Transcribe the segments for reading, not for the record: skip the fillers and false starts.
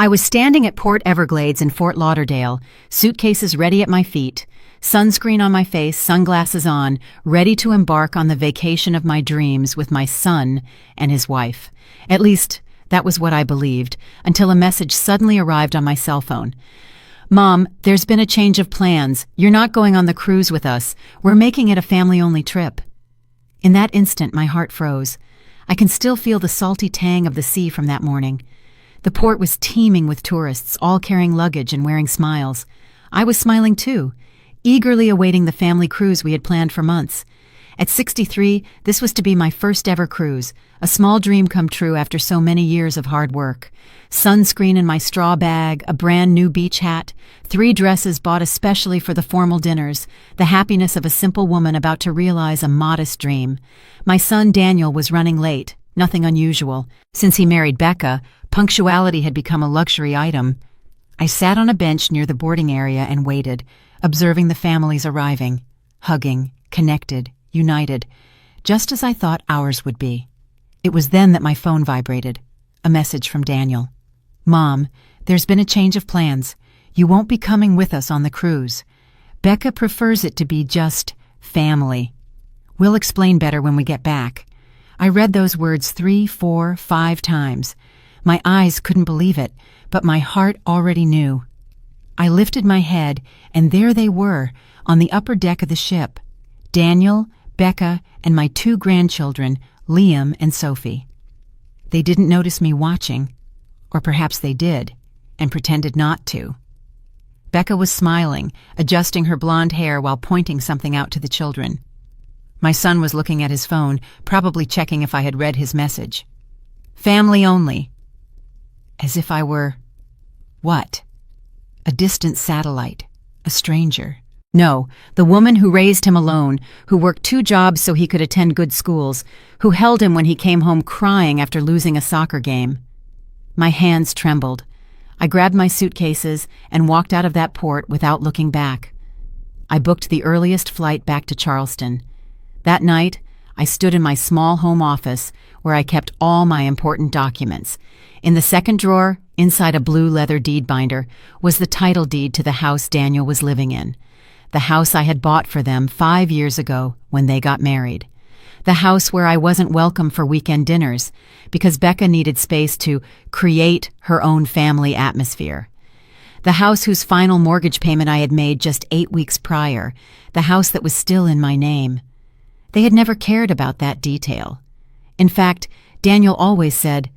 I was standing at Port Everglades in Fort Lauderdale, suitcases ready at my feet, sunscreen on my face, sunglasses on, ready to embark on the vacation of my dreams with my son and his wife. At least, that was what I believed, until a message suddenly arrived on my cell phone. "Mom, there's been a change of plans. You're not going on the cruise with us. We're making it a family-only trip." In that instant, my heart froze. I can still feel the salty tang of the sea from that morning. The port was teeming with tourists, all carrying luggage and wearing smiles. I was smiling too, eagerly awaiting the family cruise we had planned for months. At 63, this was to be my first ever cruise, a small dream come true after so many years of hard work. Sunscreen in my straw bag, a brand new beach hat, 3 dresses bought especially for the formal dinners, the happiness of a simple woman about to realize a modest dream. My son Daniel was running late, nothing unusual. Since he married Becca, punctuality had become a luxury item. I sat on a bench near the boarding area and waited, observing the families arriving, hugging, connected, united, just as I thought ours would be. It was then that my phone vibrated. A message from Daniel. "Mom, there's been a change of plans. You won't be coming with us on the cruise. Becca prefers it to be just family. We'll explain better when we get back." I read those words 3, 4, 5 times. My eyes couldn't believe it, but my heart already knew. I lifted my head, and there they were, on the upper deck of the ship. Daniel, Becca, and my 2 grandchildren, Liam and Sophie. They didn't notice me watching, or perhaps they did, and pretended not to. Becca was smiling, adjusting her blonde hair while pointing something out to the children. My son was looking at his phone, probably checking if I had read his message. "Family only." As if I were... what? A distant satellite, a stranger. No, the woman who raised him alone, who worked 2 jobs so he could attend good schools, who held him when he came home crying after losing a soccer game. My hands trembled. I grabbed my suitcases and walked out of that port without looking back. I booked the earliest flight back to Charleston. That night, I stood in my small home office where I kept all my important documents. In the second drawer, inside a blue leather deed binder, was the title deed to the house Daniel was living in. The house I had bought for them 5 years ago when they got married. The house where I wasn't welcome for weekend dinners because Becca needed space to create her own family atmosphere. The house whose final mortgage payment I had made just 8 weeks prior. The house that was still in my name. They had never cared about that detail. In fact, Daniel always said,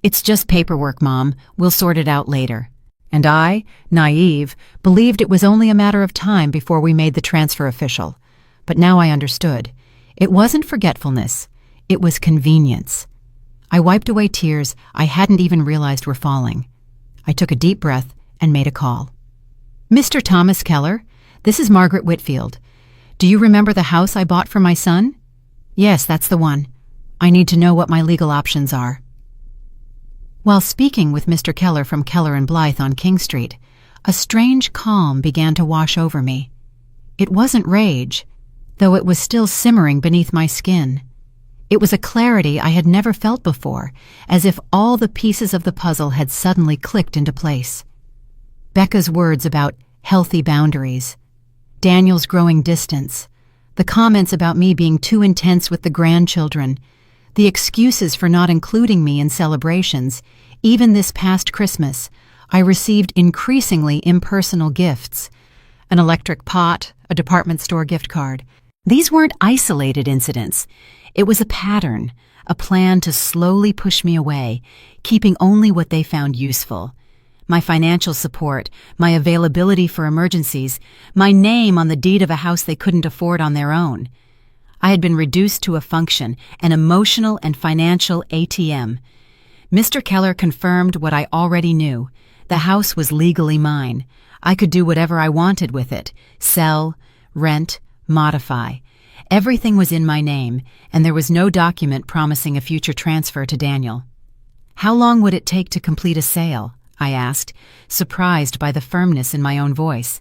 "It's just paperwork, Mom. We'll sort it out later." And I, naive, believed it was only a matter of time before we made the transfer official. But now I understood. It wasn't forgetfulness. It was convenience. I wiped away tears I hadn't even realized were falling. I took a deep breath and made a call. "Mr. Thomas Keller, this is Margaret Whitfield. Do you remember the house I bought for my son?" "Yes, that's the one. I need to know what my legal options are." While speaking with Mr. Keller from Keller and Blythe on King Street, a strange calm began to wash over me. It wasn't rage, though it was still simmering beneath my skin. It was a clarity I had never felt before, as if all the pieces of the puzzle had suddenly clicked into place. Becca's words about healthy boundaries, Daniel's growing distance, the comments about me being too intense with the grandchildren, the excuses for not including me in celebrations. Even this past Christmas, I received increasingly impersonal gifts. An electric pot, a department store gift card. These weren't isolated incidents. It was a pattern, a plan to slowly push me away, keeping only what they found useful. My financial support, my availability for emergencies, my name on the deed of a house they couldn't afford on their own. I had been reduced to a function, an emotional and financial ATM. Mr. Keller confirmed what I already knew. The house was legally mine. I could do whatever I wanted with it. Sell, rent, modify. Everything was in my name, and there was no document promising a future transfer to Daniel. "How long would it take to complete a sale?" I asked, surprised by the firmness in my own voice.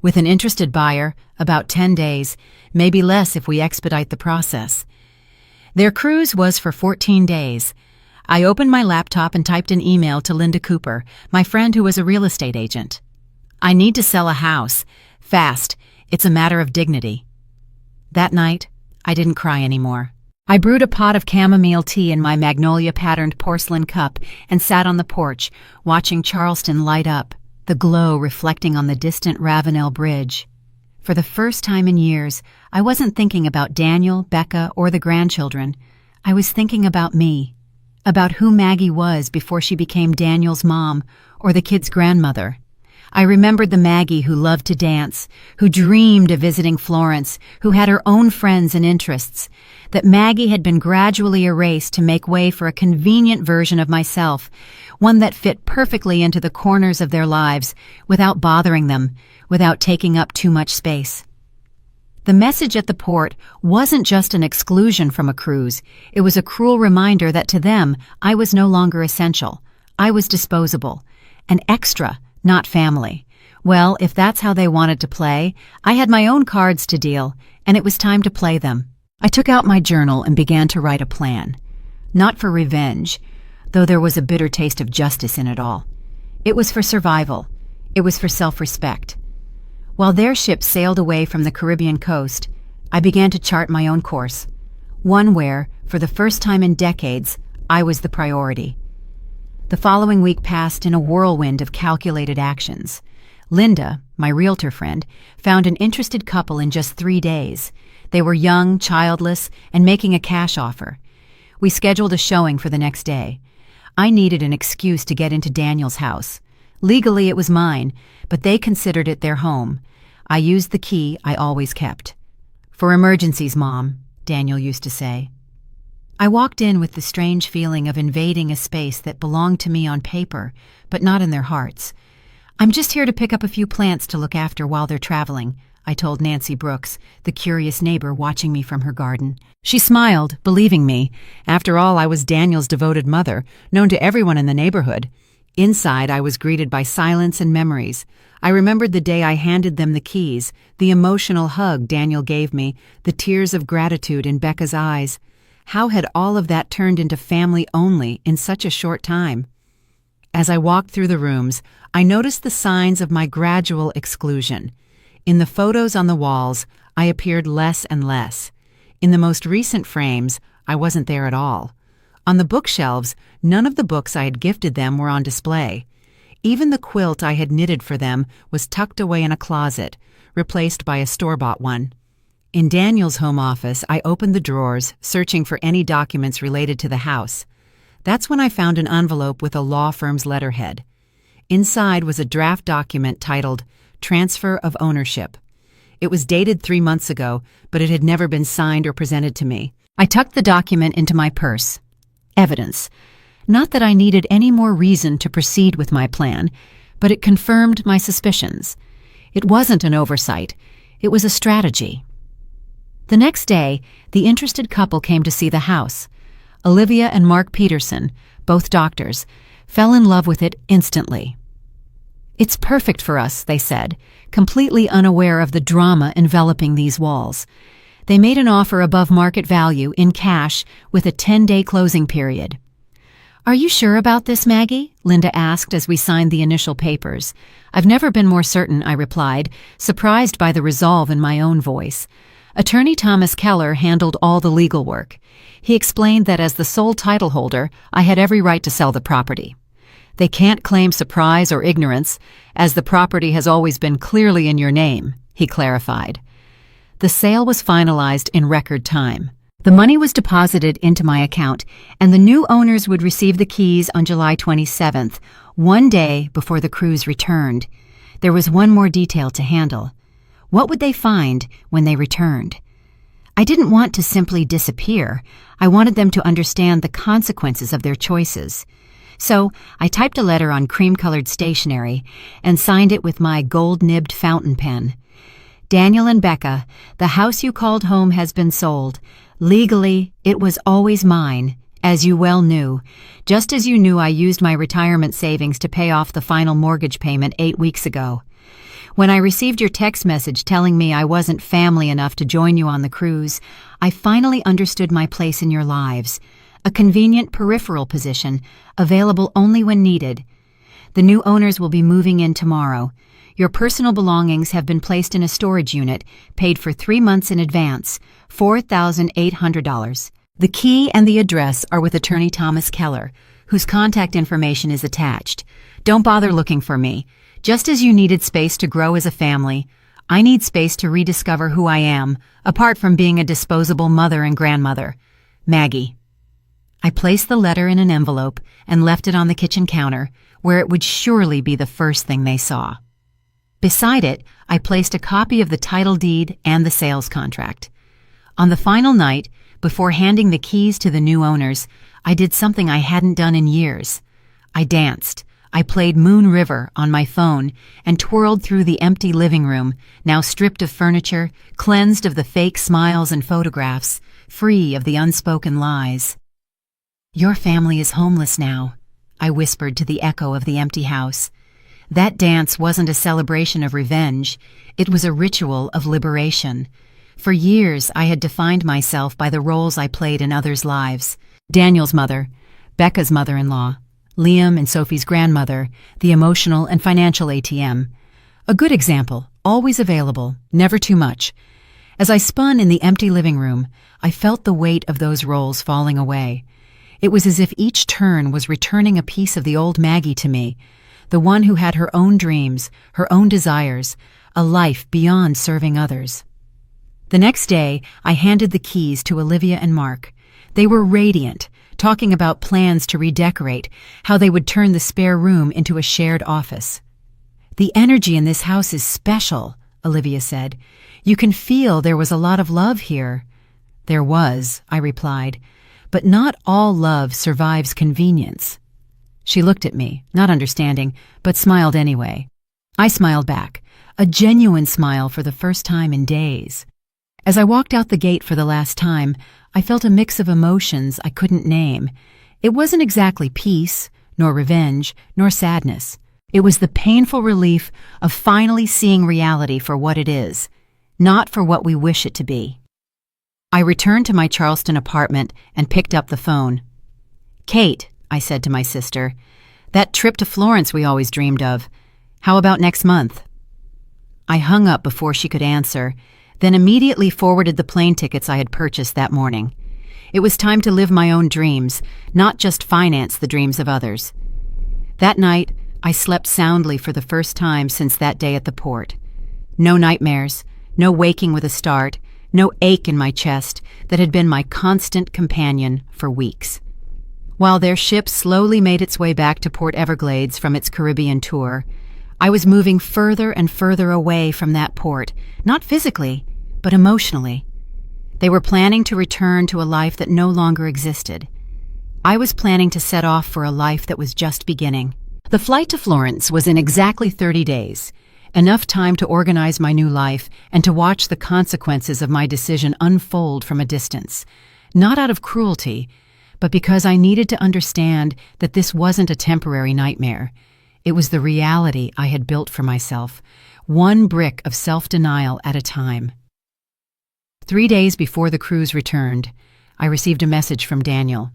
"With an interested buyer, about 10 days, maybe less if we expedite the process." Their cruise was for 14 days. I opened my laptop and typed an email to Linda Cooper, my friend who was a real estate agent. I need to sell a house. Fast. It's a matter of dignity. That night, I didn't cry anymore. I brewed a pot of chamomile tea in my magnolia-patterned porcelain cup and sat on the porch, watching Charleston light up, the glow reflecting on the distant Ravenel Bridge. For the first time in years, I wasn't thinking about Daniel, Becca, or the grandchildren. I was thinking about me, about who Maggie was before she became Daniel's mom or the kid's grandmother. I remembered the Maggie who loved to dance, who dreamed of visiting Florence, who had her own friends and interests. That Maggie had been gradually erased to make way for a convenient version of myself, one that fit perfectly into the corners of their lives, without bothering them, without taking up too much space. The message at the port wasn't just an exclusion from a cruise. It was a cruel reminder that to them, I was no longer essential. I was disposable. An extra, not family. Well, if that's how they wanted to play, I had my own cards to deal, and it was time to play them. I took out my journal and began to write a plan. Not for revenge, though there was a bitter taste of justice in it all. It was for survival. It was for self-respect. While their ship sailed away from the Caribbean coast, I began to chart my own course, one where, for the first time in decades, I was the priority. The following week passed in a whirlwind of calculated actions. Linda, my realtor friend, found an interested couple in just 3 days. They were young, childless, and making a cash offer. We scheduled a showing for the next day. I needed an excuse to get into Daniel's house. Legally, it was mine, but they considered it their home. I used the key I always kept. "For emergencies, Mom," Daniel used to say. I walked in with the strange feeling of invading a space that belonged to me on paper, but not in their hearts. "I'm just here to pick up a few plants to look after while they're traveling," I told Nancy Brooks, the curious neighbor watching me from her garden. She smiled, believing me. After all, I was Daniel's devoted mother, known to everyone in the neighborhood. Inside, I was greeted by silence and memories. I remembered the day I handed them the keys, the emotional hug Daniel gave me, the tears of gratitude in Becca's eyes. How had all of that turned into family only in such a short time? As I walked through the rooms, I noticed the signs of my gradual exclusion. In the photos on the walls, I appeared less and less. In the most recent frames, I wasn't there at all. On the bookshelves, none of the books I had gifted them were on display. Even the quilt I had knitted for them was tucked away in a closet, replaced by a store-bought one. In Daniel's home office, I opened the drawers, searching for any documents related to the house. That's when I found an envelope with a law firm's letterhead. Inside was a draft document titled Transfer of Ownership. It was dated 3 months ago, but it had never been signed or presented to me. I tucked the document into my purse. Evidence. Not that I needed any more reason to proceed with my plan, but it confirmed my suspicions. It wasn't an oversight. It was a strategy. The next day, the interested couple came to see the house. Olivia and Mark Peterson, both doctors, fell in love with it instantly. "It's perfect for us," they said, completely unaware of the drama enveloping these walls. They made an offer above market value in cash with a 10-day closing period. "Are you sure about this, Maggie?" Linda asked as we signed the initial papers. "I've never been more certain," I replied, surprised by the resolve in my own voice. Attorney Thomas Keller handled all the legal work. He explained that as the sole title holder, I had every right to sell the property. "They can't claim surprise or ignorance, as the property has always been clearly in your name," he clarified. The sale was finalized in record time. The money was deposited into my account, and the new owners would receive the keys on July 27th, one day before the cruise returned. There was one more detail to handle. What would they find when they returned? I didn't want to simply disappear. I wanted them to understand the consequences of their choices. So I typed a letter on cream-colored stationery and signed it with my gold-nibbed fountain pen. "Daniel and Becca, the house you called home has been sold. Legally, it was always mine, as you well knew, just as you knew I used my retirement savings to pay off the final mortgage payment 8 weeks ago. When I received your text message telling me I wasn't family enough to join you on the cruise, I finally understood my place in your lives. a convenient peripheral position, available only when needed. The new owners will be moving in tomorrow. Your personal belongings have been placed in a storage unit, paid for 3 months in advance, $4,800. The key and the address are with attorney Thomas Keller, whose contact information is attached. Don't bother looking for me. Just as you needed space to grow as a family, I need space to rediscover who I am, apart from being a disposable mother and grandmother. Maggie. I placed the letter in an envelope and left it on the kitchen counter, where it would surely be the first thing they saw. Beside it, I placed a copy of the title deed and the sales contract. On the final night, before handing the keys to the new owners, I did something I hadn't done in years. I danced. I played Moon River on my phone and twirled through the empty living room, now stripped of furniture, cleansed of the fake smiles and photographs, free of the unspoken lies. "Your family is homeless now," I whispered to the echo of the empty house. That dance wasn't a celebration of revenge. It was a ritual of liberation. For years, I had defined myself by the roles I played in others' lives. Daniel's mother, Becca's mother-in-law, Liam and Sophie's grandmother, the emotional and financial ATM. A good example, always available, never too much. As I spun in the empty living room, I felt the weight of those roles falling away. It was as if each turn was returning a piece of the old Maggie to me, the one who had her own dreams, her own desires, a life beyond serving others. The next day, I handed the keys to Olivia and Mark. They were radiant, talking about plans to redecorate, how they would turn the spare room into a shared office. "The energy in this house is special," Olivia said. "You can feel there was a lot of love here." "There was," I replied, "but not all love survives convenience." She looked at me, not understanding, but smiled anyway. I smiled back, a genuine smile for the first time in days. As I walked out the gate for the last time, I felt a mix of emotions I couldn't name. It wasn't exactly peace, nor revenge, nor sadness. It was the painful relief of finally seeing reality for what it is, not for what we wish it to be. I returned to my Charleston apartment and picked up the phone. "Kate," I said to my sister, "that trip to Florence we always dreamed of. How about next month?" I hung up before she could answer, then immediately forwarded the plane tickets I had purchased that morning. It was time to live my own dreams, not just finance the dreams of others. That night, I slept soundly for the first time since that day at the port. No nightmares, no waking with a start, no ache in my chest that had been my constant companion for weeks. While their ship slowly made its way back to Port Everglades from its Caribbean tour, I was moving further and further away from that port, not physically, but emotionally. They were planning to return to a life that no longer existed. I was planning to set off for a life that was just beginning. The flight to Florence was in exactly 30 days, enough time to organize my new life and to watch the consequences of my decision unfold from a distance, not out of cruelty, but because I needed to understand that this wasn't a temporary nightmare. It was the reality I had built for myself, one brick of self-denial at a time. 3 days before the cruise returned, I received a message from Daniel.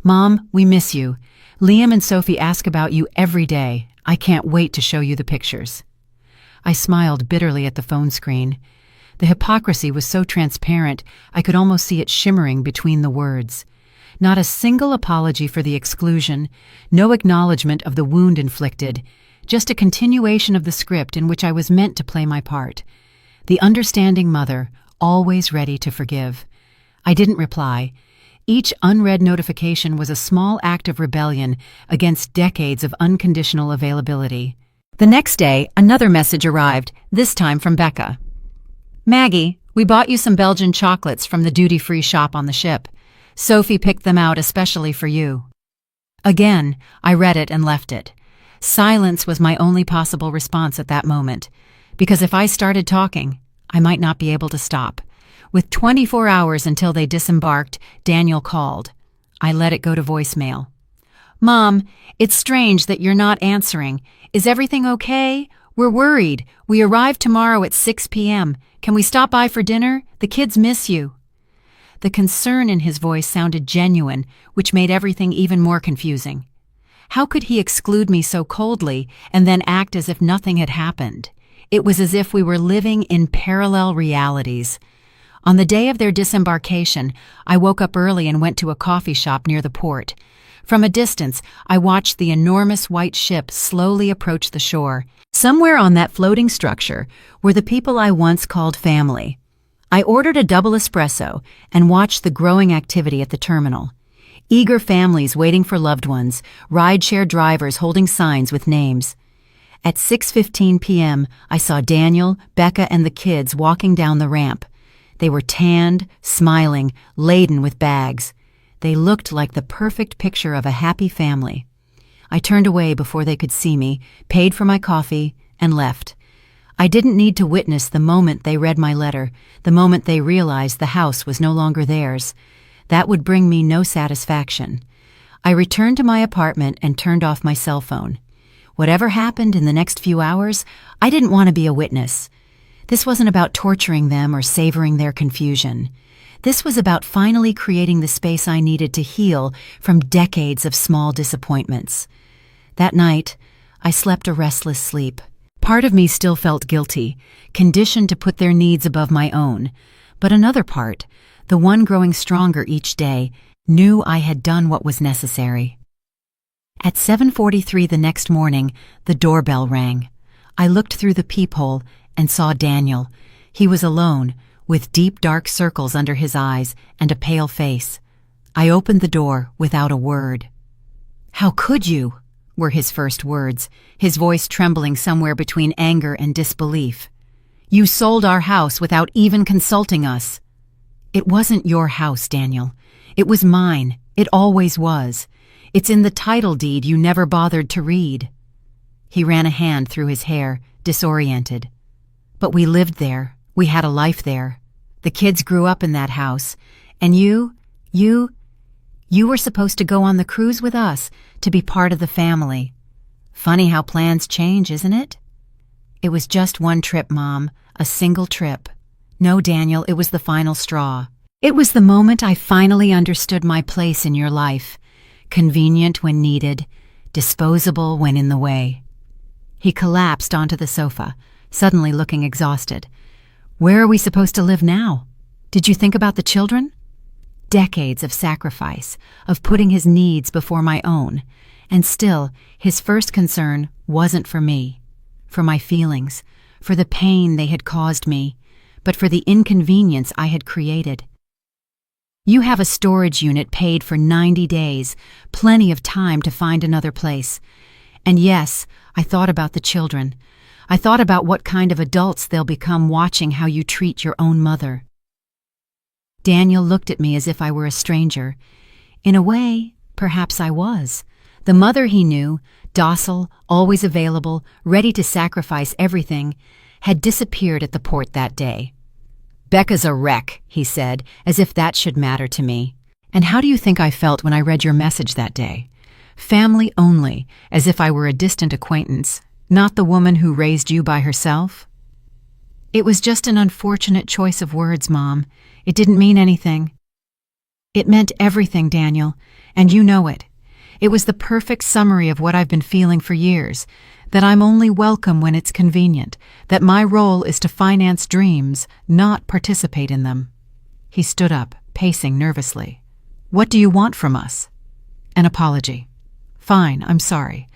"Mom, we miss you. Liam and Sophie ask about you every day. I can't wait to show you the pictures." I smiled bitterly at the phone screen. The hypocrisy was so transparent, I could almost see it shimmering between the words. Not a single apology for the exclusion, no acknowledgement of the wound inflicted, just a continuation of the script in which I was meant to play my part. The understanding mother, always ready to forgive. I didn't reply. Each unread notification was a small act of rebellion against decades of unconditional availability. The next day, another message arrived, this time from Becca. "Maggie, we bought you some Belgian chocolates from the duty-free shop on the ship. Sophie picked them out especially for you." Again, I read it and left it. Silence was my only possible response at that moment, because if I started talking, I might not be able to stop. With 24 hours until they disembarked, Daniel called. I let it go to voicemail. "Mom, it's strange that you're not answering. Is everything okay? We're worried. We arrive tomorrow at 6 p.m. Can we stop by for dinner? The kids miss you." The concern in his voice sounded genuine, which made everything even more confusing. How could he exclude me so coldly and then act as if nothing had happened? It was as if we were living in parallel realities. On the day of their disembarkation, I woke up early and went to a coffee shop near the port. From a distance, I watched the enormous white ship slowly approach the shore. Somewhere on that floating structure were the people I once called family. I ordered a double espresso and watched the growing activity at the terminal. Eager families waiting for loved ones, rideshare drivers holding signs with names. At 6:15 p.m., I saw Daniel, Becca, and the kids walking down the ramp. They were tanned, smiling, laden with bags. They looked like the perfect picture of a happy family. I turned away before they could see me, paid for my coffee, and left. I didn't need to witness the moment they read my letter, the moment they realized the house was no longer theirs. That would bring me no satisfaction. I returned to my apartment and turned off my cell phone. Whatever happened in the next few hours, I didn't want to be a witness. This wasn't about torturing them or savoring their confusion. This was about finally creating the space I needed to heal from decades of small disappointments. That night, I slept a restless sleep. Part of me still felt guilty, conditioned to put their needs above my own. But another part, the one growing stronger each day, knew I had done what was necessary. At 7:43 the next morning, the doorbell rang. I looked through the peephole and saw Daniel. He was alone, with deep dark circles under his eyes and a pale face. I opened the door without a word. "How could you?" were his first words, his voice trembling somewhere between anger and disbelief. "You sold our house without even consulting us." "It wasn't your house, Daniel. It was mine. It always was. It's in the title deed you never bothered to read." He ran a hand through his hair, disoriented. "But we lived there. We had a life there. The kids grew up in that house. And you were supposed to go on the cruise with us, to be part of the family. Funny how plans change, isn't it?" "It was just one trip, Mom. A single trip." "No, Daniel, it was the final straw. It was the moment I finally understood my place in your life. Convenient when needed, disposable when in the way." He collapsed onto the sofa, suddenly looking exhausted. "Where are we supposed to live now? Did you think about the children?" Decades of sacrifice, of putting his needs before my own, and still his first concern wasn't for me, for my feelings, for the pain they had caused me, but for the inconvenience I had created. "You have a storage unit paid for 90 days, plenty of time to find another place." And yes, I thought about the children. I thought about what kind of adults they'll become watching how you treat your own mother. Daniel looked at me as if I were a stranger. In a way, perhaps I was. The mother he knew, docile, always available, ready to sacrifice everything, had disappeared at the port that day. "Becca's a wreck," he said, as if that should matter to me. "And how do you think I felt when I read your message that day? Family only, as if I were a distant acquaintance, not the woman who raised you by herself?" "It was just an unfortunate choice of words, Mom. It didn't mean anything." "It meant everything, Daniel, and you know it. It was the perfect summary of what I've been feeling for years, that I'm only welcome when it's convenient, that my role is to finance dreams, not participate in them." He stood up, pacing nervously. "What do you want from us?" "An apology." "Fine, I'm sorry.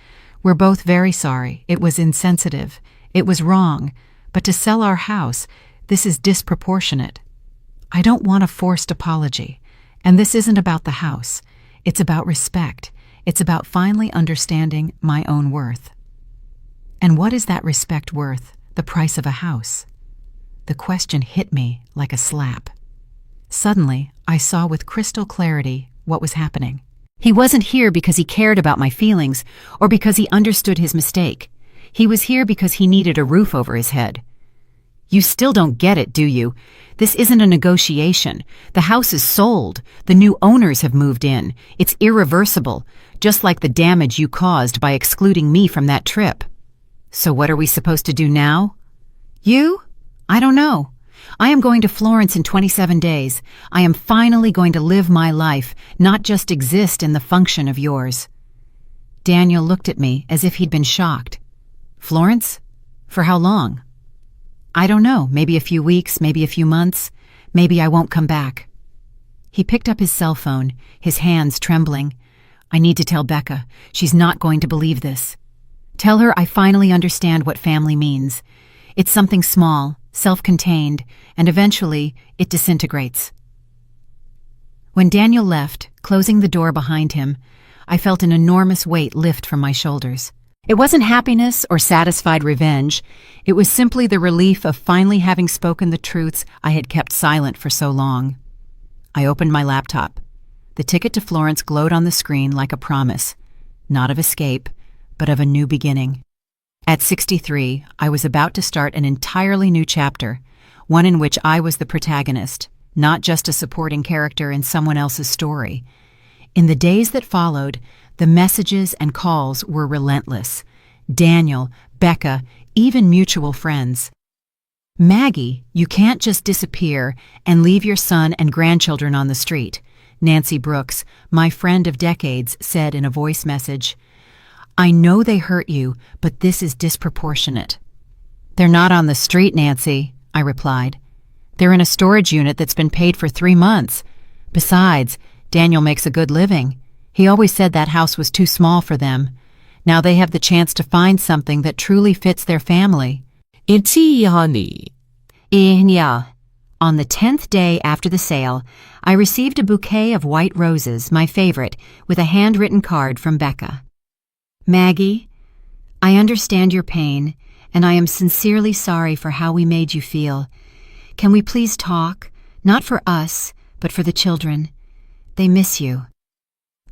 We're both very sorry. It was insensitive. It was wrong. But to sell our house, this is disproportionate." "I don't want a forced apology. And this isn't about the house. It's about respect. It's about finally understanding my own worth." "And what is that respect worth, the price of a house?" The question hit me like a slap. Suddenly, I saw with crystal clarity what was happening. He wasn't here because he cared about my feelings or because he understood his mistake. He was here because he needed a roof over his head. "You still don't get it, do you? This isn't a negotiation. The house is sold. The new owners have moved in. It's irreversible, just like the damage you caused by excluding me from that trip." "So what are we supposed to do now?" "You? I don't know. I am going to Florence in 27 days. I am finally going to live my life, not just exist in the function of yours." Daniel looked at me as if he'd been shocked. "Florence? For how long?" "I don't know, maybe a few weeks, maybe a few months. Maybe I won't come back." He picked up his cell phone, his hands trembling. "I need to tell Becca. She's not going to believe this. Tell her I finally understand what family means. It's something small, self-contained, and eventually it disintegrates." When Daniel left, closing the door behind him, I felt an enormous weight lift from my shoulders. It wasn't happiness or satisfied revenge. It was simply the relief of finally having spoken the truths I had kept silent for so long. I opened my laptop. The ticket to Florence glowed on the screen like a promise, not of escape, but of a new beginning. At 63, I was about to start an entirely new chapter, one in which I was the protagonist, not just a supporting character in someone else's story. In the days that followed, the messages and calls were relentless. Daniel, Becca, even mutual friends. "Maggie, you can't just disappear and leave your son and grandchildren on the street," Nancy Brooks, my friend of decades, said in a voice message. "I know they hurt you, but this is disproportionate." "They're not on the street, Nancy," I replied. "They're in a storage unit that's been paid for 3 months. Besides, Daniel makes a good living. He always said that house was too small for them. Now they have the chance to find something that truly fits their family." Yeah. On the 10th day after the sale, I received a bouquet of white roses, my favorite, with a handwritten card from Becca. "Maggie, I understand your pain, and I am sincerely sorry for how we made you feel. Can we please talk? Not for us, but for the children. They miss you."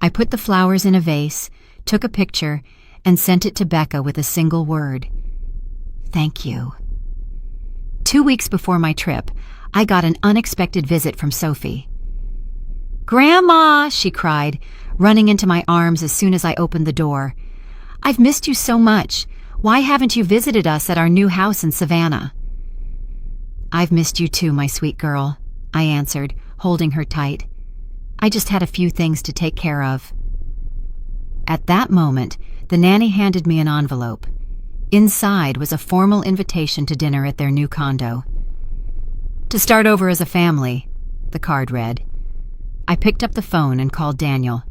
I put the flowers in a vase, took a picture, and sent it to Becca with a single word: "Thank you." 2 weeks before my trip, I got an unexpected visit from Sophie. "Grandma," she cried, running into my arms as soon as I opened the door. "I've missed you so much. Why haven't you visited us at our new house in Savannah?" "I've missed you too, my sweet girl," I answered, holding her tight. "I just had a few things to take care of." At that moment, the nanny handed me an envelope. Inside was a formal invitation to dinner at their new condo. "To start over as a family," the card read. I picked up the phone and called Daniel.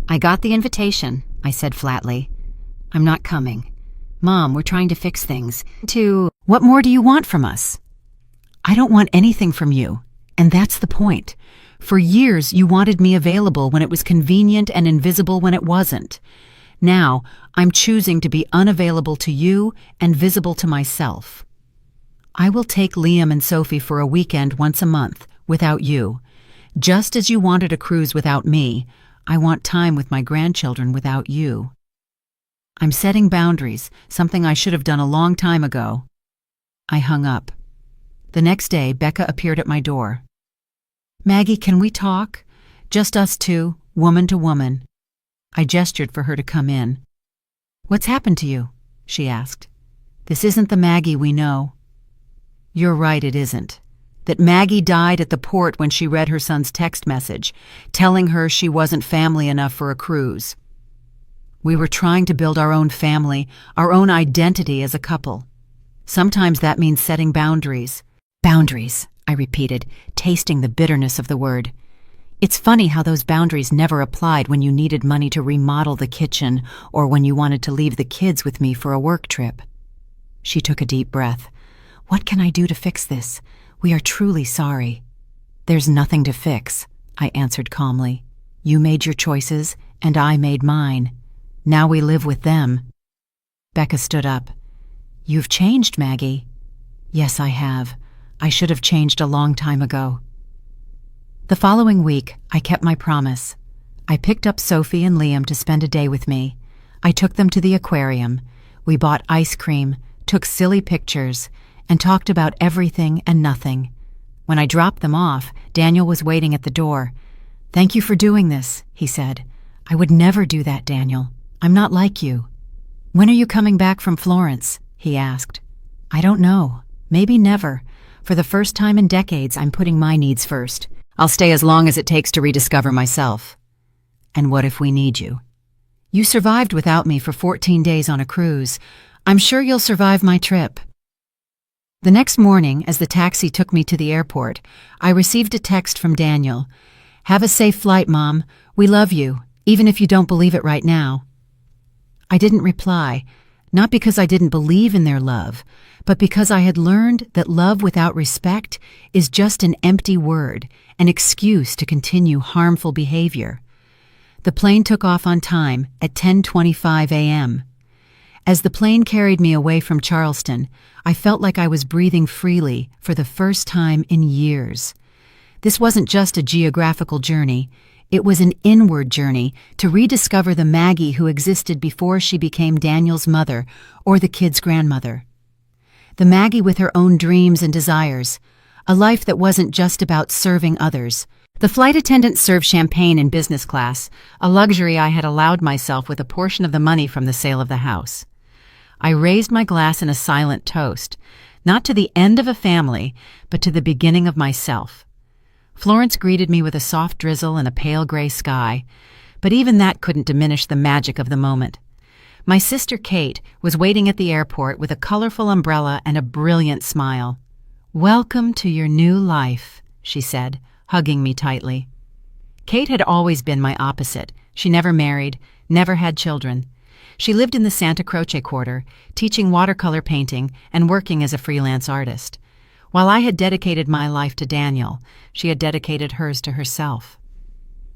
"I got the invitation," I said flatly. "I'm not coming. Mom, we're trying to fix things. What more do you want from us?" "I don't want anything from you, and that's the point. For years, you wanted me available when it was convenient and invisible when it wasn't. Now, I'm choosing to be unavailable to you and visible to myself. I will take Liam and Sophie for a weekend once a month, without you. Just as you wanted a cruise without me, I want time with my grandchildren without you. I'm setting boundaries, something I should have done a long time ago." I hung up. The next day, Becca appeared at my door. "Maggie, can we talk? Just us two, woman to woman." I gestured for her to come in. "What's happened to you?" she asked. "This isn't the Maggie we know." "You're right, it isn't. That Maggie died at the port when she read her son's text message, telling her she wasn't family enough for a cruise. We were trying to build our own family, our own identity as a couple. Sometimes that means setting boundaries." "Boundaries," I repeated, tasting the bitterness of the word. It's funny how those boundaries never applied when you needed money to remodel the kitchen or when you wanted to leave the kids with me for a work trip. She took a deep breath. "What can I do to fix this? We are truly sorry." "There's nothing to fix," I answered calmly. "You made your choices, and I made mine. Now we live with them." Becca stood up. "You've changed, Maggie." "Yes, I have. I should have changed a long time ago." The following week, I kept my promise. I picked up Sophie and Liam to spend a day with me. I took them to the aquarium. We bought ice cream, took silly pictures, and talked about everything and nothing. When I dropped them off, Daniel was waiting at the door. "Thank you for doing this," he said. "I would never do that, Daniel. I'm not like you." "When are you coming back from Florence?" he asked. "I don't know. Maybe never. For the first time in decades, I'm putting my needs first. I'll stay as long as it takes to rediscover myself. And what if we need you? You survived without me for 14 days on a cruise. I'm sure you'll survive my trip. The next morning, as the taxi took me to the airport, I received a text from Daniel. "Have a safe flight, Mom. We love you, even if you don't believe it right now." I didn't reply, not because I didn't believe in their love, but because I had learned that love without respect is just an empty word, an excuse to continue harmful behavior. The plane took off on time at 10:25 a.m. As the plane carried me away from Charleston, I felt like I was breathing freely for the first time in years. This wasn't just a geographical journey. It was an inward journey to rediscover the Maggie who existed before she became Daniel's mother or the kids' grandmother. The Maggie with her own dreams and desires, a life that wasn't just about serving others. The flight attendant served champagne in business class, a luxury I had allowed myself with a portion of the money from the sale of the house. I raised my glass in a silent toast, not to the end of a family, but to the beginning of myself. Florence greeted me with a soft drizzle and a pale gray sky, but even that couldn't diminish the magic of the moment. My sister Kate was waiting at the airport with a colorful umbrella and a brilliant smile. "Welcome to your new life," she said, hugging me tightly. Kate had always been my opposite. She never married, never had children. She lived in the Santa Croce Quarter, teaching watercolor painting and working as a freelance artist. While I had dedicated my life to Daniel, she had dedicated hers to herself.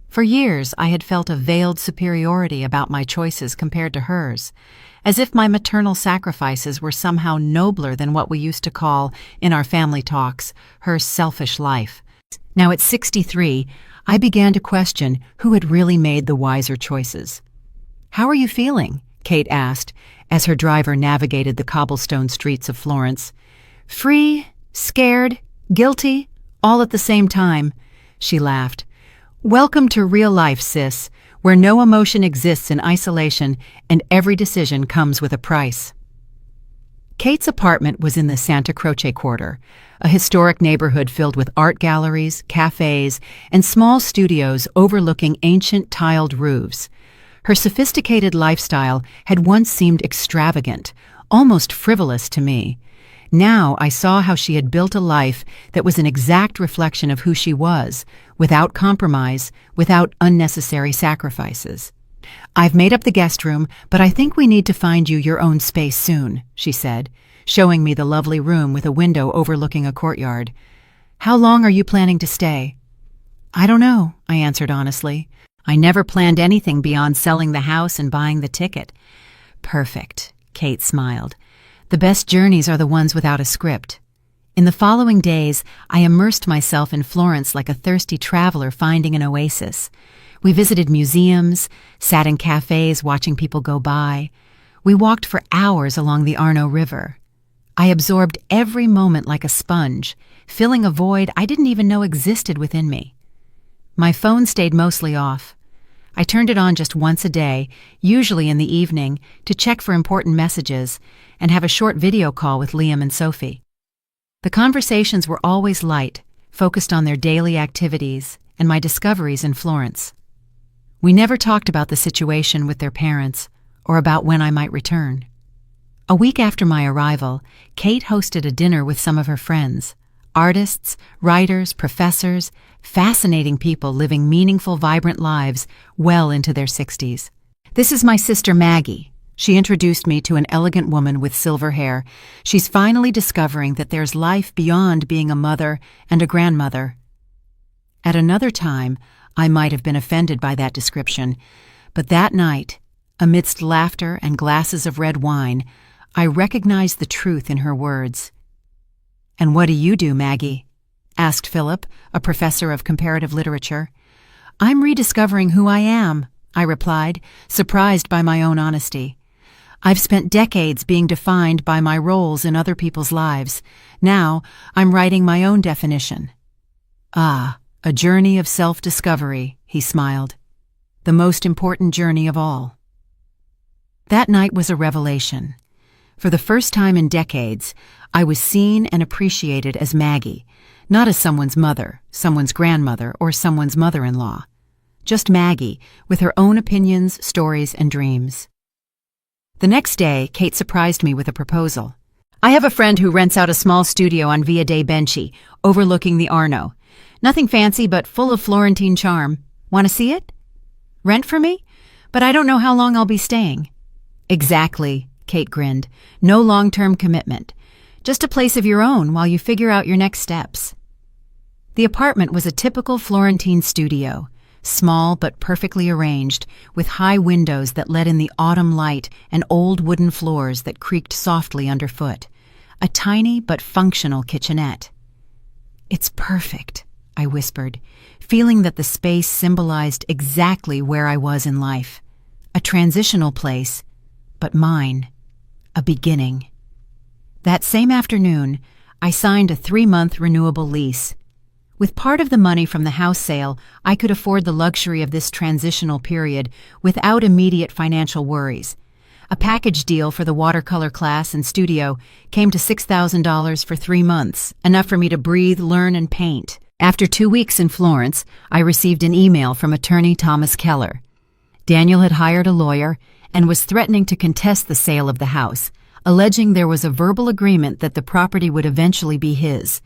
For years, I had felt a veiled superiority about my choices compared to hers, as if my maternal sacrifices were somehow nobler than what we used to call, in our family talks, her selfish life. Now at 63, I began to question who had really made the wiser choices. "How are you feeling?" Kate asked, as her driver navigated the cobblestone streets of Florence. "Free, scared, guilty, all at the same time," she laughed. "Welcome to real life, sis, where no emotion exists in isolation and every decision comes with a price." Kate's apartment was in the Santa Croce Quarter, a historic neighborhood filled with art galleries, cafes, and small studios overlooking ancient tiled roofs. Her sophisticated lifestyle had once seemed extravagant, almost frivolous to me. Now I saw how she had built a life that was an exact reflection of who she was, without compromise, without unnecessary sacrifices. "I've made up the guest room, but I think we need to find you your own space soon," she said, showing me the lovely room with a window overlooking a courtyard. "How long are you planning to stay?" "I don't know," I answered honestly. I never planned anything beyond selling the house and buying the ticket. "Perfect," Kate smiled. "The best journeys are the ones without a script." In the following days, I immersed myself in Florence like a thirsty traveler finding an oasis. We visited museums, sat in cafes watching people go by. We walked for hours along the Arno River. I absorbed every moment like a sponge, filling a void I didn't even know existed within me. My phone stayed mostly off. I turned it on just once a day, usually in the evening, to check for important messages and have a short video call with Liam and Sophie. The conversations were always light, focused on their daily activities and my discoveries in Florence. We never talked about the situation with their parents or about when I might return. A week after my arrival, Kate hosted a dinner with some of her friends, artists, writers, professors, fascinating people living meaningful, vibrant lives well into their 60s. "This is my sister Maggie." She introduced me to an elegant woman with silver hair. "She's finally discovering that there's life beyond being a mother and a grandmother." At another time, I might have been offended by that description, but that night, amidst laughter and glasses of red wine, I recognized the truth in her words. "And what do you do, Maggie?" asked Philip, a professor of comparative literature. "I'm rediscovering who I am," I replied, surprised by my own honesty. "I've spent decades being defined by my roles in other people's lives. Now I'm writing my own definition." "Ah, a journey of self-discovery," he smiled. "The most important journey of all." That night was a revelation. For the first time in decades, I was seen and appreciated as Maggie, not as someone's mother, someone's grandmother, or someone's mother-in-law. Just Maggie, with her own opinions, stories, and dreams. The next day, Kate surprised me with a proposal. I have a friend who rents out a small studio on Via dei Benci, overlooking the Arno. Nothing fancy, but full of Florentine charm. Want to see it? Rent for me? But I don't know how long I'll be staying. Exactly, Kate grinned. No long-term commitment. Just a place of your own while you figure out your next steps. The apartment was a typical Florentine studio, small but perfectly arranged, with high windows that let in the autumn light and old wooden floors that creaked softly underfoot. A tiny but functional kitchenette. It's perfect, I whispered, feeling that the space symbolized exactly where I was in life. A transitional place, but mine. A beginning. That same afternoon, I signed a 3-month renewable lease. With part of the money from the house sale, I could afford the luxury of this transitional period without immediate financial worries. A package deal for the watercolor class and studio came to $6,000 for 3 months, enough for me to breathe, learn, and paint. After 2 weeks in Florence, I received an email from attorney Thomas Keller. Daniel had hired a lawyer and was threatening to contest the sale of the house, alleging there was a verbal agreement that the property would eventually be his.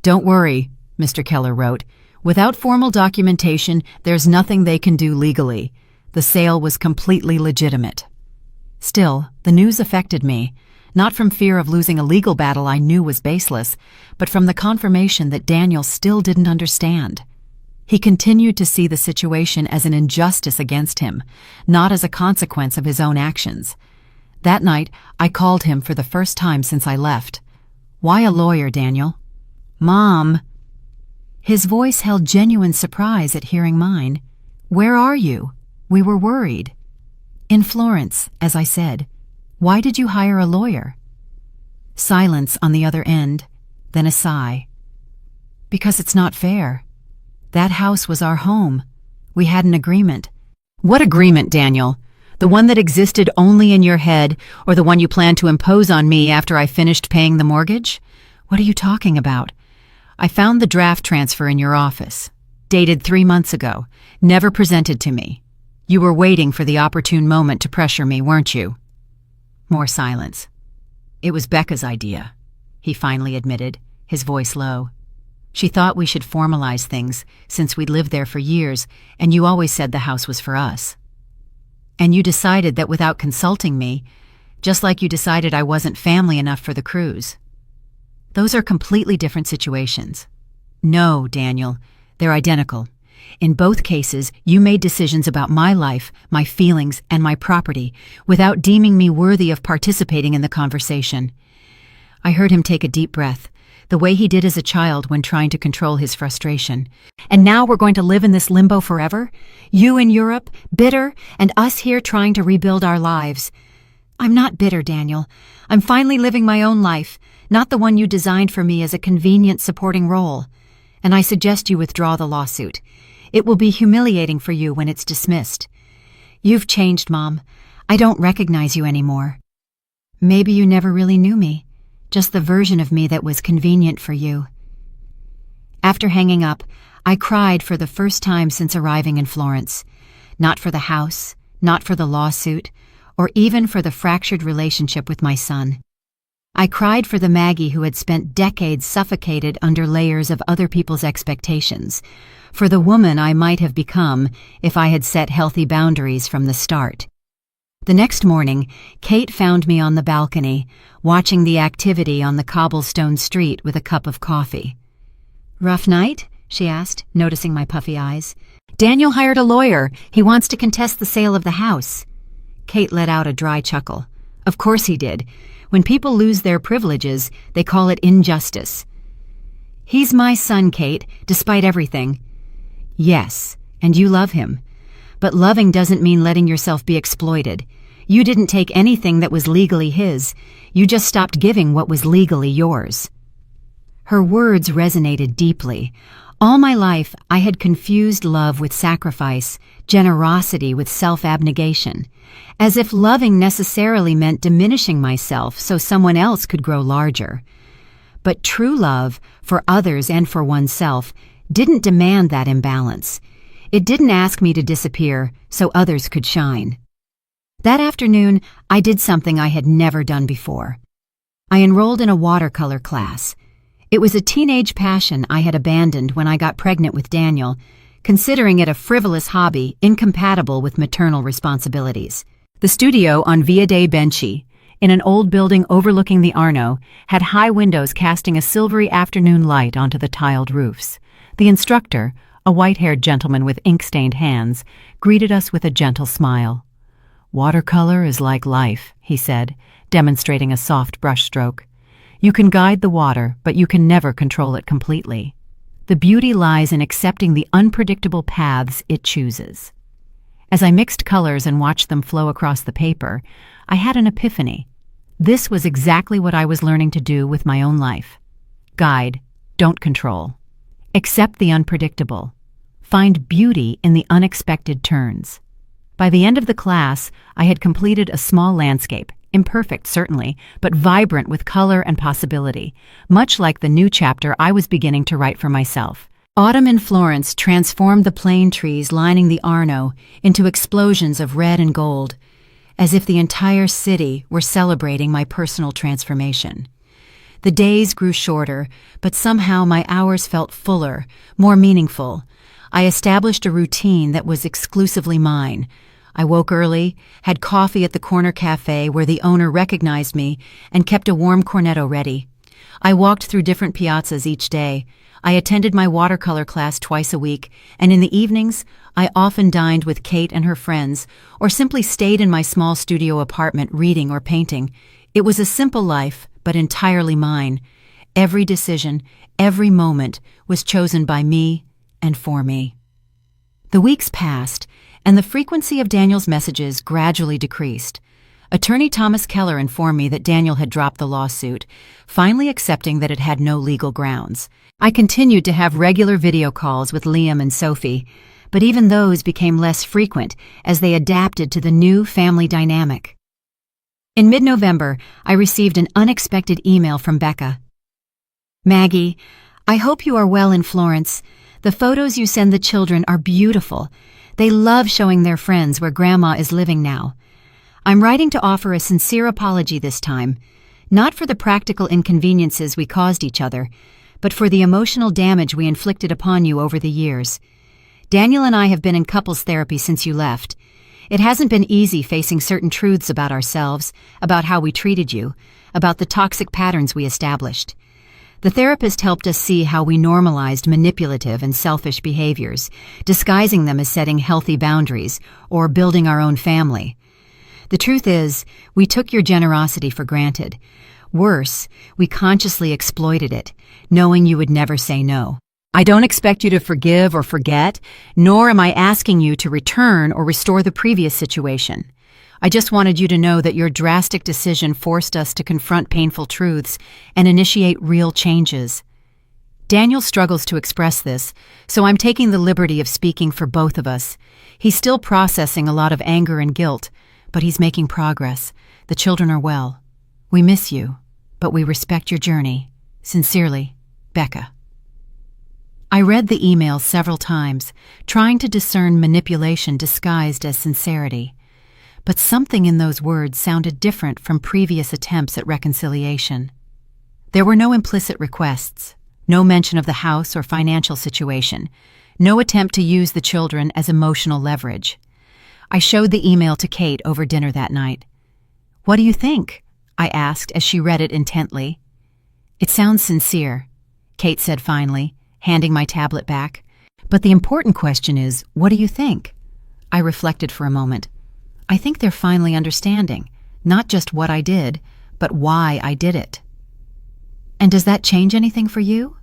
Don't worry, Mr. Keller wrote. Without formal documentation, there's nothing they can do legally. The sale was completely legitimate. Still, the news affected me, not from fear of losing a legal battle I knew was baseless, but from the confirmation that Daniel still didn't understand. He continued to see the situation as an injustice against him, not as a consequence of his own actions. That night, I called him for the first time since I left. Why a lawyer, Daniel? Mom. His voice held genuine surprise at hearing mine. Where are you? We were worried. In Florence, as I said. Why did you hire a lawyer? Silence on the other end, then a sigh. Because it's not fair. That house was our home. We had an agreement. What agreement, Daniel? The one that existed only in your head, or the one you planned to impose on me after I finished paying the mortgage? What are you talking about? I found the draft transfer in your office, dated 3 months ago, never presented to me. You were waiting for the opportune moment to pressure me, weren't you? More silence. It was Becca's idea, he finally admitted, his voice low. She thought we should formalize things, since we'd lived there for years, and you always said the house was for us. And you decided that without consulting me, just like you decided I wasn't family enough for the cruise. Those are completely different situations. No, Daniel, they're identical. In both cases, you made decisions about my life, my feelings, and my property without deeming me worthy of participating in the conversation. I heard him take a deep breath, the way he did as a child when trying to control his frustration. And now we're going to live in this limbo forever? You in Europe, bitter, and us here trying to rebuild our lives. I'm not bitter, Daniel. I'm finally living my own life, not the one you designed for me as a convenient supporting role. And I suggest you withdraw the lawsuit. It will be humiliating for you when it's dismissed. You've changed, Mom. I don't recognize you anymore. Maybe you never really knew me, just the version of me that was convenient for you. After hanging up, I cried for the first time since arriving in Florence. Not for the house, not for the lawsuit, or even for the fractured relationship with my son. I cried for the Maggie who had spent decades suffocated under layers of other people's expectations, for the woman I might have become if I had set healthy boundaries from the start. The next morning, Kate found me on the balcony, watching the activity on the cobblestone street with a cup of coffee. Rough night? She asked, noticing my puffy eyes. Daniel hired a lawyer. He wants to contest the sale of the house. Kate let out a dry chuckle. Of course he did. When people lose their privileges, they call it injustice. He's my son, Kate, despite everything. Yes, and you love him. But loving doesn't mean letting yourself be exploited. You didn't take anything that was legally his. You just stopped giving what was legally yours. Her words resonated deeply, All my life, I had confused love with sacrifice, generosity with self-abnegation, as if loving necessarily meant diminishing myself so someone else could grow larger. But true love, for others and for oneself, didn't demand that imbalance. It didn't ask me to disappear so others could shine. That afternoon, I did something I had never done before. I enrolled in a watercolor class. It was a teenage passion I had abandoned when I got pregnant with Daniel, considering it a frivolous hobby incompatible with maternal responsibilities. The studio on Via dei Benci, in an old building overlooking the Arno, had high windows casting a silvery afternoon light onto the tiled roofs. The instructor, a white-haired gentleman with ink-stained hands, greeted us with a gentle smile. "Watercolor is like life," he said, demonstrating a soft brushstroke. "You can guide the water, but you can never control it completely. The beauty lies in accepting the unpredictable paths it chooses." As I mixed colors and watched them flow across the paper, I had an epiphany. This was exactly what I was learning to do with my own life. Guide, don't control. Accept the unpredictable. Find beauty in the unexpected turns. By the end of the class, I had completed a small landscape, imperfect certainly, but vibrant with color and possibility, much like the new chapter I was beginning to write for myself. Autumn in Florence transformed the plane trees lining the Arno into explosions of red and gold, as if the entire city were celebrating my personal transformation. The days grew shorter, but somehow my hours felt fuller, more meaningful. I established a routine that was exclusively mine. I woke early, had coffee at the corner cafe where the owner recognized me, and kept a warm cornetto ready. I walked through different piazzas each day. I attended my watercolor class twice a week, and in the evenings, I often dined with Kate and her friends, or simply stayed in my small studio apartment reading or painting. It was a simple life, but entirely mine. Every decision, every moment was chosen by me and for me. The weeks passed, and the frequency of Daniel's messages gradually decreased. Attorney Thomas Keller informed me that Daniel had dropped the lawsuit, finally accepting that it had no legal grounds. I continued to have regular video calls with Liam and Sophie, but even those became less frequent as they adapted to the new family dynamic. In mid-November, I received an unexpected email from Becca. "Maggie, I hope you are well in Florence. The photos you send the children are beautiful. They love showing their friends where Grandma is living now. I'm writing to offer a sincere apology this time, not for the practical inconveniences we caused each other, but for the emotional damage we inflicted upon you over the years. Daniel and I have been in couples therapy since you left. It hasn't been easy facing certain truths about ourselves, about how we treated you, about the toxic patterns we established. The therapist helped us see how we normalized manipulative and selfish behaviors, disguising them as setting healthy boundaries or building our own family. The truth is, we took your generosity for granted. Worse, we consciously exploited it, knowing you would never say no. I don't expect you to forgive or forget, nor am I asking you to return or restore the previous situation. I just wanted you to know that your drastic decision forced us to confront painful truths and initiate real changes. Daniel struggles to express this, so I'm taking the liberty of speaking for both of us. He's still processing a lot of anger and guilt, but he's making progress. The children are well. We miss you, but we respect your journey. Sincerely, Becca. I read the email several times, trying to discern manipulation disguised as sincerity. But something in those words sounded different from previous attempts at reconciliation. There were no implicit requests, no mention of the house or financial situation, no attempt to use the children as emotional leverage. I showed the email to Kate over dinner that night. "What do you think?" I asked as she read it intently. "It sounds sincere," Kate said finally, handing my tablet back. "But the important question is, what do you think?" I reflected for a moment. I think they're finally understanding, not just what I did, but why I did it. "And does that change anything for you?"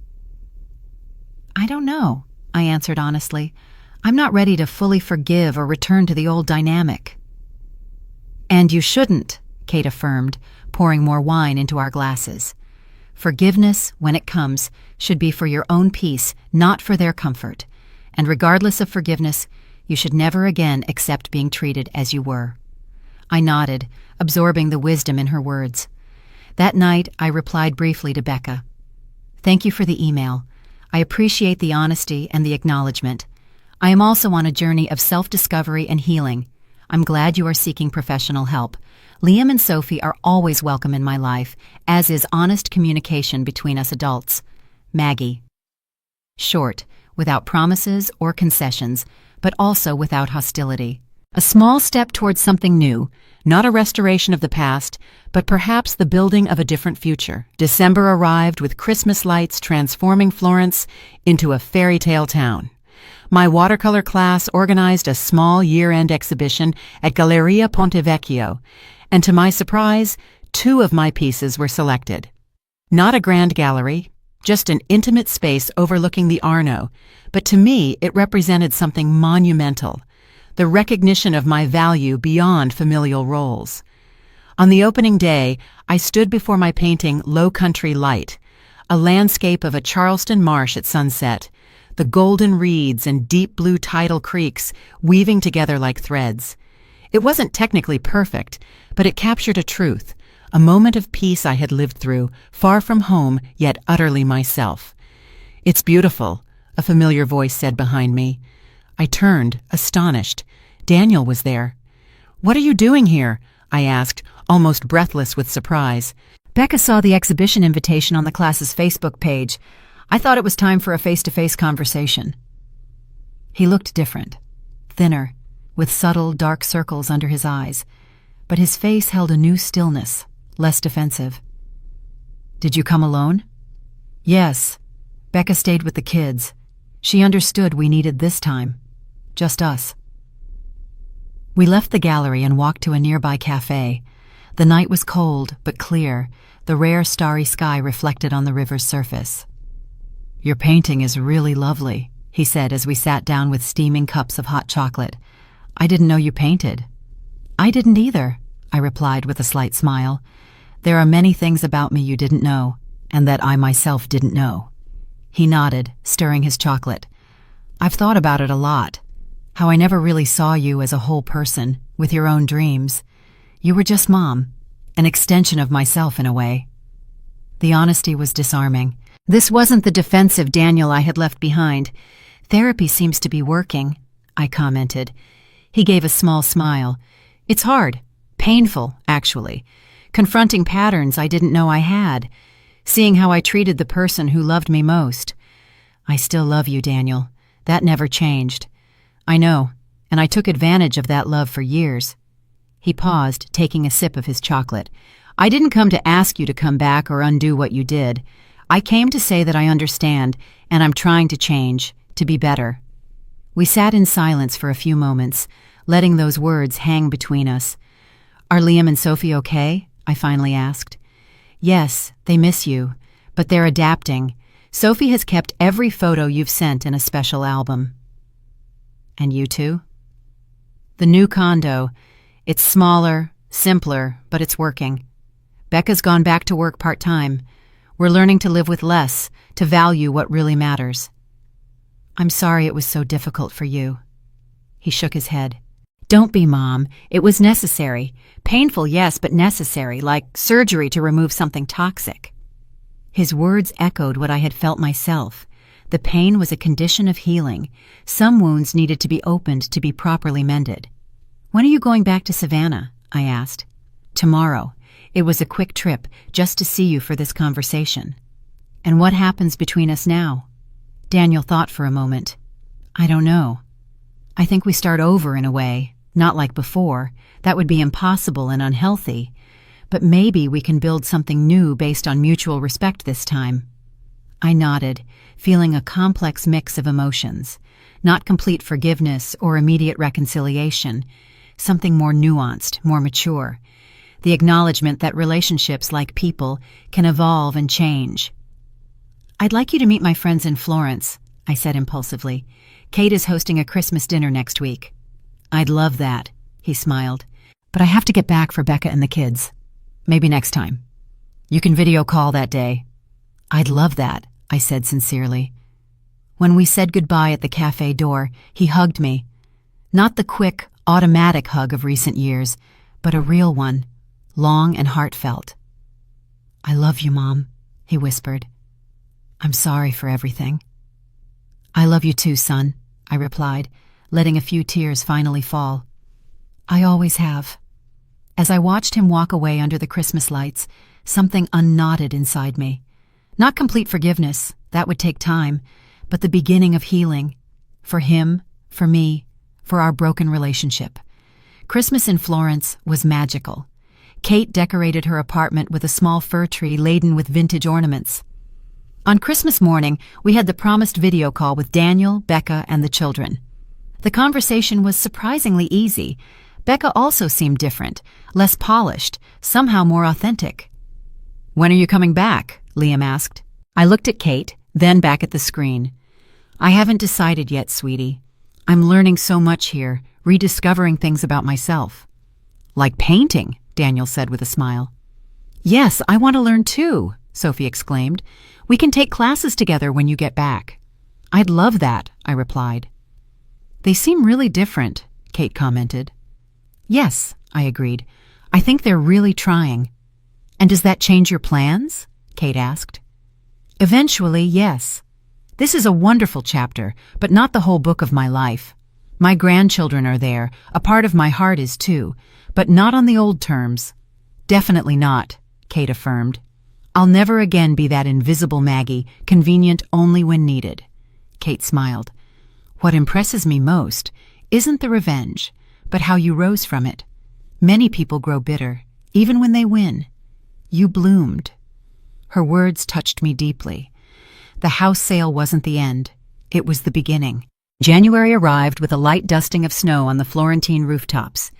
"I don't know," I answered honestly. "I'm not ready to fully forgive or return to the old dynamic." "And you shouldn't," Kate affirmed, pouring more wine into our glasses. Forgiveness, when it comes, should be for your own peace, not for their comfort. And regardless of forgiveness, you should never again accept being treated as you were. I nodded, absorbing the wisdom in her words. That night, I replied briefly to Becca. Thank you for the email. I appreciate the honesty and the acknowledgement. I am also on a journey of self-discovery and healing. I'm glad you are seeking professional help. Liam and Sophie are always welcome in my life, as is honest communication between us adults. Maggie. Short, without promises or concessions, but also without hostility. A small step towards something new, not a restoration of the past, but perhaps the building of a different future. December arrived with Christmas lights transforming Florence into a fairy tale town. My watercolor class organized a small year-end exhibition at Galleria Ponte Vecchio, and to my surprise, 2 of my pieces were selected. Not a grand gallery, just an intimate space overlooking the Arno, but to me it represented something monumental, the recognition of my value beyond familial roles. On the opening day, I stood before my painting Low Country Light, a landscape of a Charleston marsh at sunset, the golden reeds and deep blue tidal creeks weaving together like threads. It wasn't technically perfect, but it captured a truth, a moment of peace I had lived through, far from home, yet utterly myself. It's beautiful, a familiar voice said behind me. I turned, astonished. Daniel was there. What are you doing here? I asked, almost breathless with surprise. Becca saw the exhibition invitation on the class's Facebook page. I thought it was time for a face-to-face conversation. He looked different, thinner, with subtle, dark circles under his eyes, but his face held a new stillness, less defensive. Did you come alone? Yes. Becca stayed with the kids. She understood we needed this time. Just us. We left the gallery and walked to a nearby cafe. The night was cold, but clear, the rare starry sky reflected on the river's surface. Your painting is really lovely, he said as we sat down with steaming cups of hot chocolate. I didn't know you painted. I didn't either, I replied with a slight smile. There are many things about me you didn't know, and that I myself didn't know. He nodded, stirring his chocolate. I've thought about it a lot. How I never really saw you as a whole person, with your own dreams. You were just Mom, an extension of myself in a way. The honesty was disarming. This wasn't the defensive Daniel I had left behind. Therapy seems to be working, I commented. He gave a small smile. It's hard. Painful, actually. Confronting patterns I didn't know I had. Seeing how I treated the person who loved me most. I still love you, Daniel. That never changed. I know, and I took advantage of that love for years. He paused, taking a sip of his chocolate. I didn't come to ask you to come back or undo what you did. I came to say that I understand, and I'm trying to change, to be better. We sat in silence for a few moments, letting those words hang between us. Are Liam and Sophie okay? I finally asked. Yes, they miss you, but they're adapting. Sophie has kept every photo you've sent in a special album. And you two? The new condo. It's smaller, simpler, but it's working. Becca's gone back to work part-time. We're learning to live with less, to value what really matters. I'm sorry it was so difficult for you. He shook his head. Don't be, Mom. It was necessary. Painful, yes, but necessary, like surgery to remove something toxic. His words echoed what I had felt myself. The pain was a condition of healing. Some wounds needed to be opened to be properly mended. When are you going back to Savannah? I asked. Tomorrow. It was a quick trip, just to see you for this conversation. And what happens between us now? Daniel thought for a moment. I don't know. I think we start over in a way, not like before. That would be impossible and unhealthy. But maybe we can build something new based on mutual respect this time. I nodded, feeling a complex mix of emotions. Not complete forgiveness or immediate reconciliation. Something more nuanced, more mature. The acknowledgement that relationships, like people, can evolve and change. I'd like you to meet my friends in Florence, I said impulsively. Kate is hosting a Christmas dinner next week. I'd love that, he smiled. But I have to get back for Becca and the kids. Maybe next time. You can video call that day. "I'd love that," I said sincerely. When we said goodbye at the cafe door, he hugged me. Not the quick, automatic hug of recent years, but a real one, long and heartfelt. "I love you, Mom," he whispered. "I'm sorry for everything." "I love you too, son," I replied, letting a few tears finally fall. "I always have." As I watched him walk away under the Christmas lights, something unknotted inside me. Not complete forgiveness, that would take time, but the beginning of healing. For him, for me, for our broken relationship. Christmas in Florence was magical. Kate decorated her apartment with a small fir tree laden with vintage ornaments. On Christmas morning, we had the promised video call with Daniel, Becca, and the children. The conversation was surprisingly easy. Becca also seemed different, less polished, somehow more authentic. "When are you coming back?" Liam asked. I looked at Kate, then back at the screen. "I haven't decided yet, sweetie. I'm learning so much here, rediscovering things about myself." "Like painting," Daniel said with a smile. "Yes, I want to learn too," Sophie exclaimed. "We can take classes together when you get back." "I'd love that," I replied. "They seem really different," Kate commented. "Yes," I agreed. "I think they're really trying." "And does that change your plans?" Kate asked. "Eventually, yes. This is a wonderful chapter, but not the whole book of my life. My grandchildren are there, a part of my heart is too, but not on the old terms." "Definitely not," Kate affirmed. "I'll never again be that invisible Maggie, convenient only when needed." Kate smiled. "What impresses me most isn't the revenge, but how you rose from it. Many people grow bitter, even when they win. You bloomed." Her words touched me deeply. The house sale wasn't the end. It was the beginning. January arrived with a light dusting of snow on the Florentine rooftops.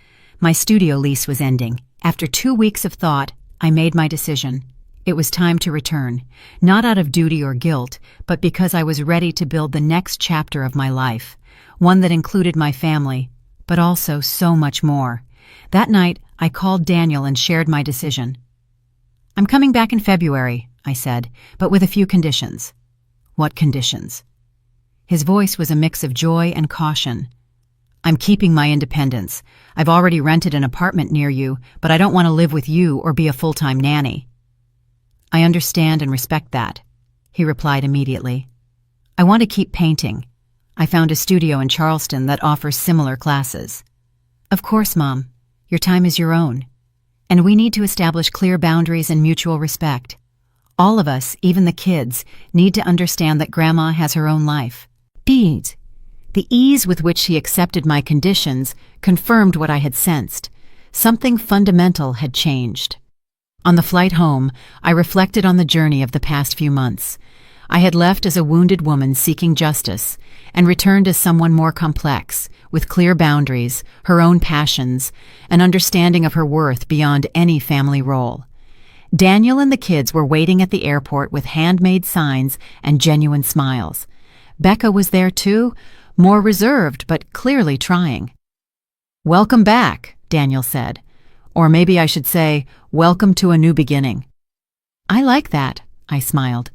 My studio lease was ending. After 2 weeks of thought, I made my decision. It was time to return, not out of duty or guilt, but because I was ready to build the next chapter of my life, one that included my family, but also so much more. That night, I called Daniel and shared my decision. "I'm coming back in February," I said, "but with a few conditions." "What conditions?" His voice was a mix of joy and caution. "I'm keeping my independence. I've already rented an apartment near you, but I don't want to live with you or be a full-time nanny." "I understand and respect that," he replied immediately. "I want to keep painting. I found a studio in Charleston that offers similar classes." "Of course, Mom. Your time is your own. And we need to establish clear boundaries and mutual respect. All of us, even the kids, need to understand that Grandma has her own life." Beads. The ease with which he accepted my conditions confirmed what I had sensed. Something fundamental had changed. On the flight home, I reflected on the journey of the past few months. I had left as a wounded woman seeking justice and returned as someone more complex, with clear boundaries, her own passions, an understanding of her worth beyond any family role. Daniel and the kids were waiting at the airport with handmade signs and genuine smiles. Becca was there too, more reserved but clearly trying. "Welcome back," Daniel said. Or maybe I should say, "Welcome to a new beginning." "I like that," I smiled.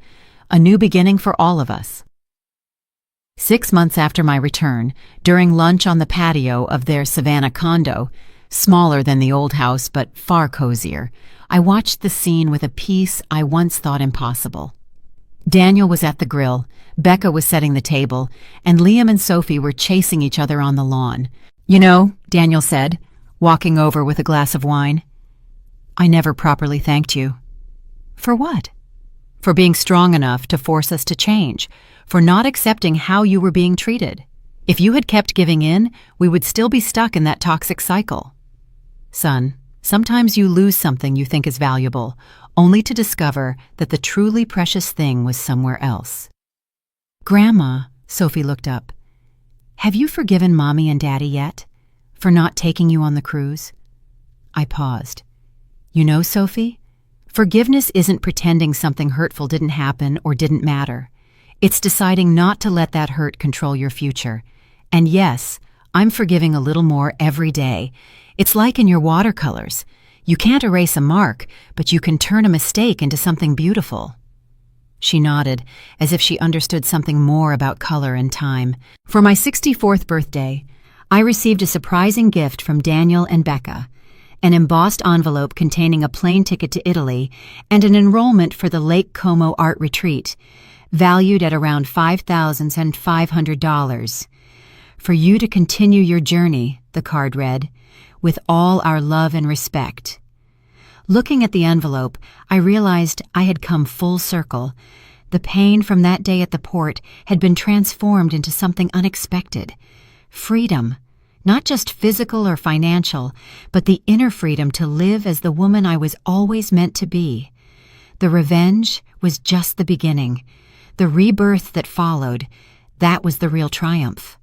"A new beginning for all of us." 6 months after my return, during lunch on the patio of their Savannah condo, smaller than the old house but far cozier, I watched the scene with a peace I once thought impossible. Daniel was at the grill, Becca was setting the table, and Liam and Sophie were chasing each other on the lawn. "You know," Daniel said, walking over with a glass of wine, "I never properly thanked you." "For what?" "For being strong enough to force us to change, for not accepting how you were being treated. If you had kept giving in, we would still be stuck in that toxic cycle." "Son, sometimes you lose something you think is valuable, only to discover that the truly precious thing was somewhere else." "Grandma," Sophie looked up, "have you forgiven Mommy and Daddy yet? For not taking you on the cruise?" I paused. "You know, Sophie, forgiveness isn't pretending something hurtful didn't happen or didn't matter. It's deciding not to let that hurt control your future. And yes, I'm forgiving a little more every day. It's like in your watercolors. You can't erase a mark, but you can turn a mistake into something beautiful." She nodded, as if she understood something more about color and time. For my 64th birthday, I received a surprising gift from Daniel and Becca, an embossed envelope containing a plane ticket to Italy and an enrollment for the Lake Como Art Retreat, valued at around $5,500. For you to continue your journey, the card read, with all our love and respect. Looking at the envelope, I realized I had come full circle. The pain from that day at the port had been transformed into something unexpected. Freedom, not just physical or financial, but the inner freedom to live as the woman I was always meant to be. The revenge was just the beginning. The rebirth that followed, that was the real triumph.